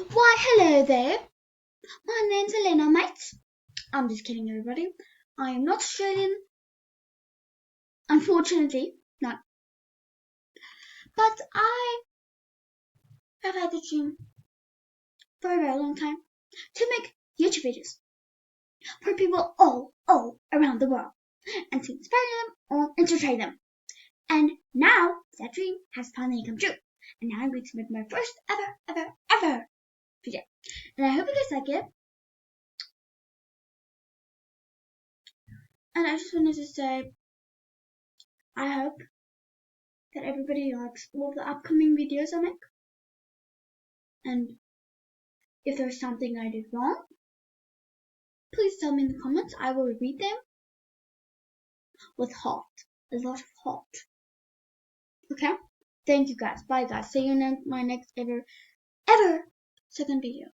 Why, hello there. My name's Elena, mates. I'm just kidding, everybody. I am not Australian. Unfortunately, not. But I have had the dream for a very long time to make YouTube videos for people all around the world and to inspire them or entertain them. And now that dream has finally come true. And now I'm going to make my first ever video. And I hope you guys like it. And I just wanted to say, I hope that everybody likes all the upcoming videos I make. And if there's something I did wrong, please tell me in the comments. I will read them with heart. A lot of heart. Okay? Thank you guys. Bye guys. See you in my next ever second video.